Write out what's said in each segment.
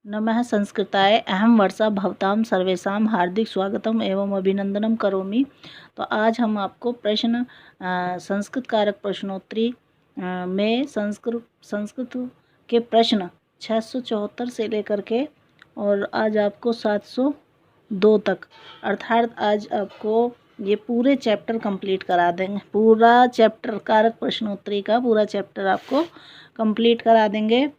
नमः संस्कृताय अहम वर्षा भवतां सर्वेषां हार्दिक स्वागतम एवं अभिनंदनम करोमि। तो आज हम आपको प्रश्न संस्कृत कारक प्रश्नोत्तरी में संस्कृत के प्रश्न 674 से लेकर के और आज आपको 702 तक, अर्थात आज आपको ये पूरे चैप्टर कंप्लीट करा देंगे। पूरा चैप्टर कारक प्रश्नोत्तरी का पूरा चैप्टर आपको कंप्लीट करा देंगे।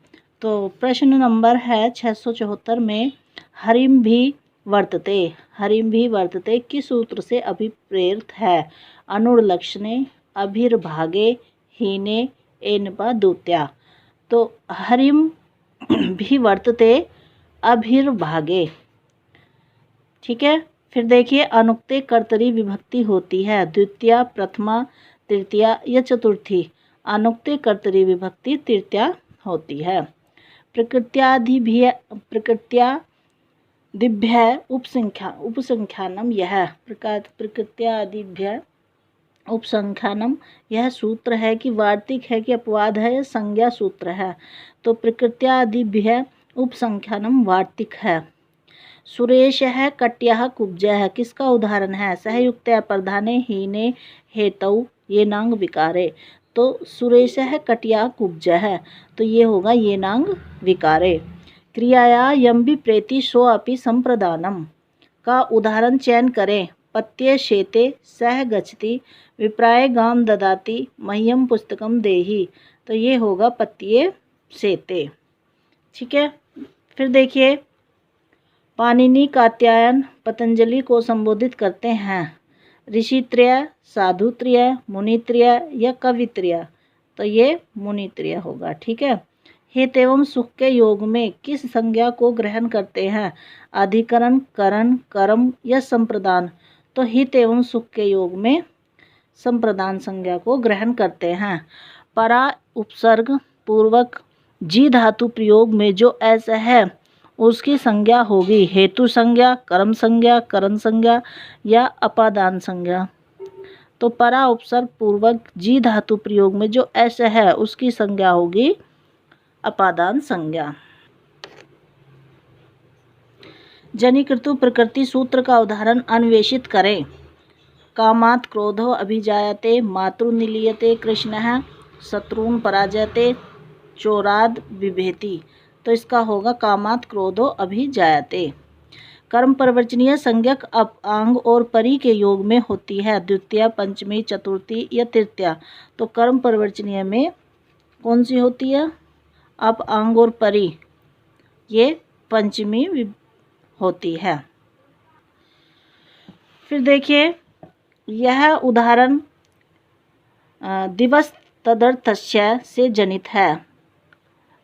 तो प्रश्न नंबर है 674 में हरिम भी वर्तते किस सूत्र से अभिप्रेरित है? अनुर्लक्षणे अभिर्भागे हीने एनपा द्वितीया। तो हरिम भी वर्तते अभिर्भागे, ठीक है। फिर देखिए अनुक्ते कर्तरी विभक्ति होती है द्वितीया, प्रथमा, तृतीया या चतुर्थी। अनुक्ते कर्तरी विभक्ति तृतीया होती है। प्रकृत्यादिभ्य उपसंख्यानम यह प्रकृत्यादिभ्य उपसंख्यानम यह सूत्र है कि वार्तिक है कि अपवाद है या संज्ञा सूत्र है। तो प्रकृत्यादिभ्य उपसंख्यानम वार्तिक है। सुरेश है कट्यः कुब्जः किसका उदाहरण है? सहयुक्तया प्रधाने हीने हेतौ ये नांग विकारे। तो सुरेश है कट्यः कुब्जः, तो ये होगा ये नांग विकारे। क्रियाया यम विप्रेति सो अपि संप्रदानम का उदाहरण चयन करें। पत्ये शेते सह गच्छति विप्राय गाम ददाति मह्यम पुस्तकम देहि। तो ये होगा पत्ये शेते, ठीक है। फिर देखिए पाणिनि कात्यायन पतंजलि को संबोधित करते हैं ऋषित्रय, साधुत्रय, मुनित्रय या कवित्रय। तो ये मुनित्रय होगा, ठीक है। हित एवं सुख के योग में किस संज्ञा को ग्रहण करते हैं? अधिकरण, करण, कर्म या संप्रदान। तो हित एवं सुख के योग में संप्रदान संज्ञा को ग्रहण करते हैं। परा उपसर्ग पूर्वक जी धातु प्रयोग में जो ऐसा है उसकी संज्ञा होगी हेतु संज्ञा, कर्म संज्ञा, करण संज्ञा या अपादान संज्ञा। तो परा उपसर्ग पूर्वक जी धातु प्रयोग में जो ऐसा है उसकी संज्ञा होगी अपादान संज्ञा। जनिकृतु प्रकृति सूत्र का उदाहरण अन्वेषित करें। कामात् क्रोधो अभिजायते मातृनिलीयते कृष्णः शत्रून् पराजयते चोराद बिभेति। तो इसका होगा कामात् क्रोधो अभिजायते। कर्म प्रवचनीय संज्ञक अप, आंग और परी के योग में होती है द्वितीया, पंचमी, चतुर्थी या तृतीया। तो कर्म प्रवचनीय में कौन सी होती है? अप, आंग और परी, ये पंचमी होती है। फिर देखिए यह उदाहरण दिवस तदर्थस्य से जनित है।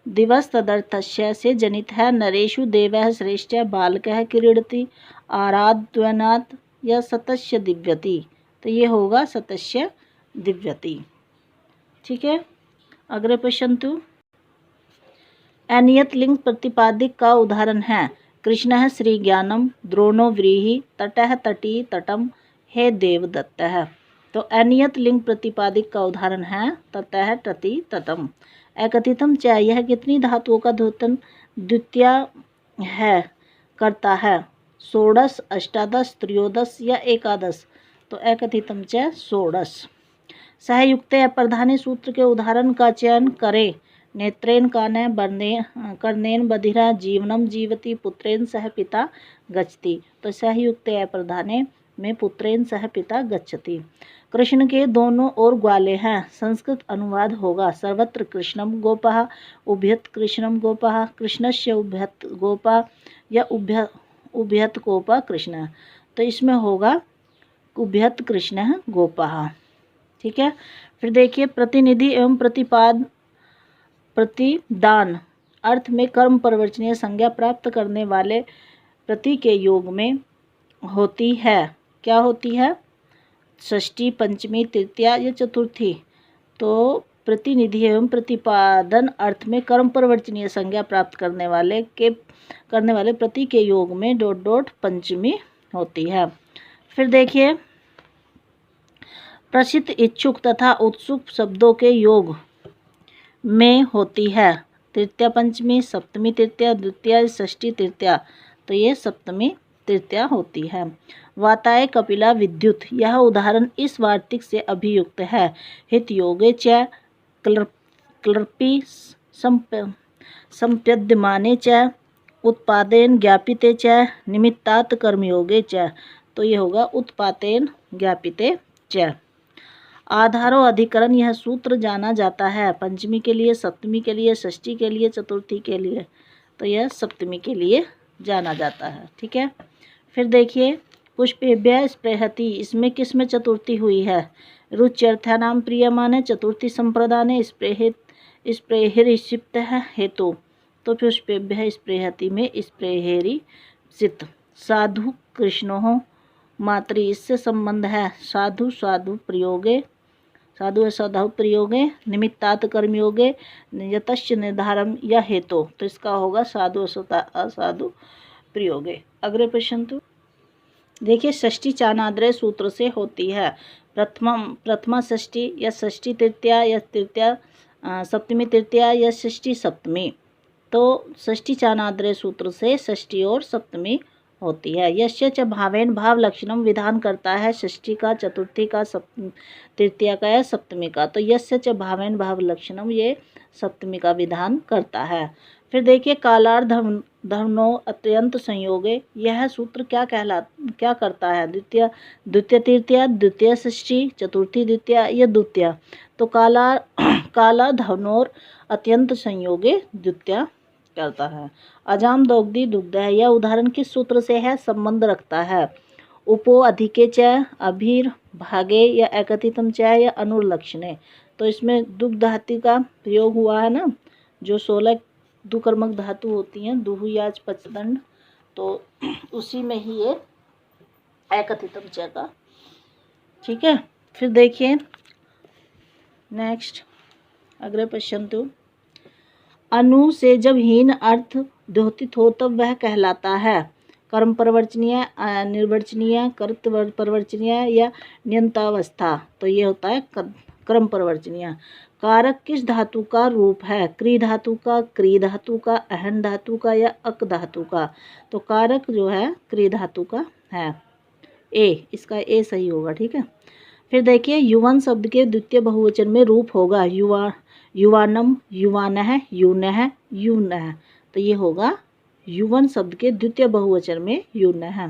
दिवस तदर्थस्य से जनित है। नरेषु देवः श्रेष्ठः बालकः क्रीडति आराध्वनात् या सतस्य दिव्यति। तो ये होगा सतस्य दिव्यति, ठीक है। अग्रे पश्यन्तु। अनियत लिंग प्रतिपादिक का उदाहरण है कृष्णः श्री ज्ञानम, द्रोणो व्रीहि, तटः तटी तटम, हे देवदत्तः। तो अनियत लिंग प्रतिपादिक का उदाहरण है ततः तटी तटम। एकथितम च यह कितनी धातुओं का द्योतन द्वितीया है करता है? षोडश, अष्टादश, त्रयोदश या एकादश। तो एकथितम च षोडश। सहयुक्त प्रधानी सूत्र के उदाहरण का चयन करें। नेत्रेण कानः कर्णेन बधिरः जीवनम जीवति पुत्रेण सह पिता गच्छति। तो सहयुक्त प्रधाने में पुत्रेण सह पिता गच्छति। कृष्ण के दोनों ओर ग्वाले हैं। संस्कृत अनुवाद होगा सर्वत्र कृष्णम गोपः, उभयत कृष्णम गोपः, कृष्णस्य उभयत गोपा या उभयत गोपा कृष्ण। तो इसमें होगा उभयत कृष्ण गोपः, ठीक है। फिर देखिए प्रतिनिधि एवं प्रतिदान अर्थ में कर्म प्रवचनीय संज्ञा प्राप्त करने वाले प्रति के योग में होती है। क्या होती है? षष्ठी, पंचमी, तृतीया या चतुर्थी। तो प्रतिनिधि एवं प्रतिपादन अर्थ में कर्म प्रवचनीय संज्ञा प्राप्त करने वाले प्रति के योग में ... पंचमी होती है। फिर देखिए प्रसिद्ध, इच्छुक तथा उत्सुक शब्दों के योग में होती है तृतीया पंचमी, सप्तमी तृतीया, द्वितीया, षष्ठी तृतीया, तो ये सप्तमी तृतीया होती है। वाताय कपिला विद्युत, यह उदाहरण इस वार्तिक से अभियुक्त है। हित योगे च क्लर्पी संप्यद्यमाने च उत्पादेन ज्ञापिते च निमित्तात् कर्मयोगे च, तो ये होगा उत्पातेन ज्ञापिते च। आधारो अधिकरण, यह सूत्र जाना जाता है पंचमी के लिए, सप्तमी के लिए, षष्ठी के लिए, चतुर्थी के लिए, तो यह सप्तमी के लिए जाना जाता है। ठीक है, फिर देखिए पुष्पेभ्य स्पृहति, इसमें किस में चतुर्थी हुई है? रुच्यर्थानाम प्रियमाने चतुर्थी संप्रदाने स्पृहिरिषिप्त है हेतु, तो पुष्पेभ्य स्पृहति में स्पृहेरि सित। साधु कृष्णो मातृ, इससे संबंध है। साधु साधु प्रयोगे, साधु साधु प्रयोगे, निमित्तात् कर्मयोगे, यतश्च निर्धारम या हेतु, तो इसका होगा साधु असाधु प्रयोगे। अगले प्रश्न तो देखिए, षष्ठी चानाद्रय सूत्र से होती है। प्रथमा षष्ठी या षष्ठी तृतीया या तृतीया सप्तमी तृतीया या षष्ठी सप्तमी, तो षष्ठी चानाद्रय सूत्र से षष्ठी और सप्तमी होती है। यस्य च भावेन भाव लक्षणम विधान करता है षष्ठी का, चतुर्थी का, तृतीया का या सप्तमी का, तो यस्य च भावेन भाव लक्षणम ये सप्तमी का विधान करता है। फिर देखिए कालार्ध धर्मो अत्यंत संयोगे, यह सूत्र क्या करता है? द्वितीय तृतीया, द्वितीय षष्ठी, चतुर्थी द्वितीया या द्वितीया, तो काला धर्मोर अत्यंत संयोगे द्वितीया करता है। अजाम दोग्धी दुग्ध है, यह उदाहरण किस सूत्र से है? संबंध रखता है। उपो अधिके च अभीर भागे या एकथितम च या अनुलक्षणे, तो इसमें दुग्ध धातु का प्रयोग हुआ है ना, जो 16 दुकर्मक धातु होती हैं, दुहु याच पचदंड, तो उसी में ही ये एकथितम च का। ठीक है, फिर देखिए नेक्स्ट अगले प्रश्न तो अनु से जब हीन अर्थ द्योतित हो तब वह कहलाता है कर्म प्रवर्चनीय, निर्वर्चनीय, कर्तव्य प्रवर्चनीय या नियंतावस्था, तो ये होता है कर्म प्रवर्चनीय। कारक किस धातु का रूप है? क्री धातु का, क्री धातु का, अहन धातु का या अक धातु का, तो कारक जो है क्री धातु का है। ए, इसका ए सही होगा। ठीक है, फिर देखिए युवन शब्द के द्वितीय बहुवचन में रूप होगा युवानम, युवानः, यूनः, यूनः, तो ये होगा युवन शब्द के द्वितीय बहुवचन में यूनः।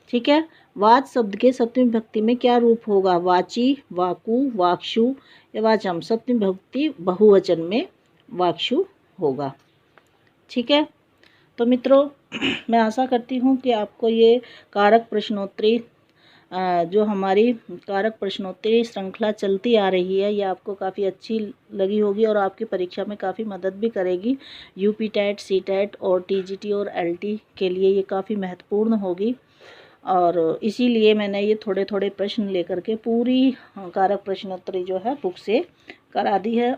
ठीक है, वाच शब्द के सप्तमी विभक्ति में क्या रूप होगा? वाची, वाकु, वाक्षु या वाचम, सप्तमी विभक्ति बहुवचन में वाक्षु होगा। ठीक है, तो मित्रों मैं आशा करती हूँ कि आपको ये कारक प्रश्नोत्तरी जो हमारी कारक प्रश्नोत्तरी श्रृंखला चलती आ रही है, ये आपको काफ़ी अच्छी लगी होगी और आपकी परीक्षा में काफ़ी मदद भी करेगी। यूपी टेट, सी टेट और टीजीटी और एलटी के लिए ये काफ़ी महत्वपूर्ण होगी, और इसीलिए मैंने ये थोड़े थोड़े प्रश्न लेकर के पूरी कारक प्रश्नोत्तरी जो है बुक से करा दी है।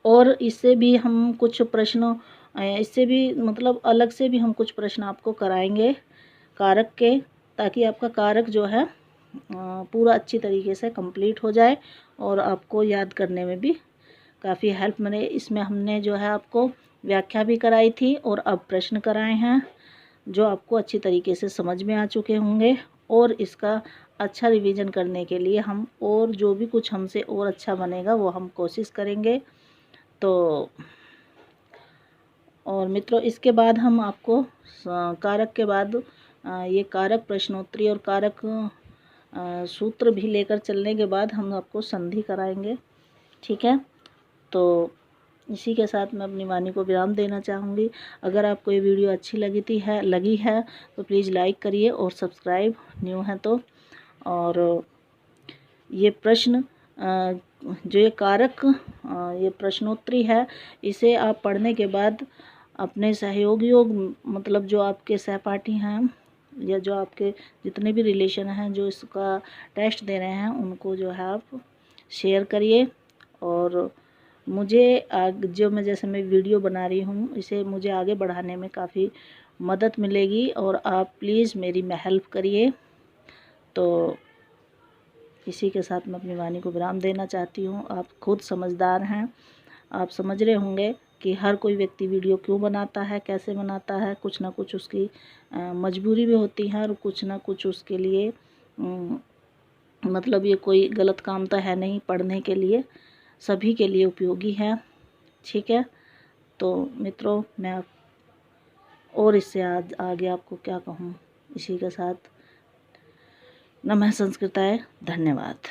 और इससे भी हम कुछ प्रश्न, इससे भी मतलब अलग से भी हम कुछ प्रश्न आपको कराएंगे कारक के, ताकि आपका कारक जो है पूरा अच्छी तरीके से कंप्लीट हो जाए और आपको याद करने में भी काफ़ी हेल्प मिले। इसमें हमने जो है आपको व्याख्या भी कराई थी और अब प्रश्न कराए हैं जो आपको अच्छी तरीके से समझ में आ चुके होंगे, और इसका अच्छा रिवीजन करने के लिए हम और जो भी कुछ हमसे और अच्छा बनेगा वो हम कोशिश करेंगे। तो और मित्रों इसके बाद हम आपको कारक के बाद ये कारक प्रश्नोत्तरी और कारक सूत्र भी लेकर चलने के बाद हम आपको संधि कराएंगे। ठीक है, तो इसी के साथ मैं अपनी वाणी को विराम देना चाहूँगी। अगर आपको ये वीडियो अच्छी लगी है तो प्लीज़ लाइक करिए और सब्सक्राइब न्यू है तो। और ये प्रश्न जो ये कारक ये प्रश्नोत्तरी है, इसे आप पढ़ने के बाद अपने सहयोगियों मतलब जो आपके सहपाठी हैं या जो आपके जितने भी रिलेशन हैं जो इसका टेस्ट दे रहे हैं उनको जो है आप शेयर करिए। और मुझे जो मैं जैसे मैं वीडियो बना रही हूँ इसे मुझे आगे बढ़ाने में काफ़ी मदद मिलेगी, और आप प्लीज़ मेरी हेल्प करिए। तो इसी के साथ मैं अपनी वाणी को विराम देना चाहती हूँ। आप खुद समझदार हैं, आप समझ रहे होंगे कि हर कोई व्यक्ति वीडियो क्यों बनाता है, कैसे बनाता है। कुछ ना कुछ उसकी मजबूरी भी होती है और कुछ ना कुछ उसके लिए मतलब ये कोई गलत काम तो है नहीं, पढ़ने के लिए सभी के लिए उपयोगी है। ठीक है, तो मित्रों मैं और इससे आगे आपको क्या कहूँ। इसी के साथ नमः संस्कृताय, धन्यवाद।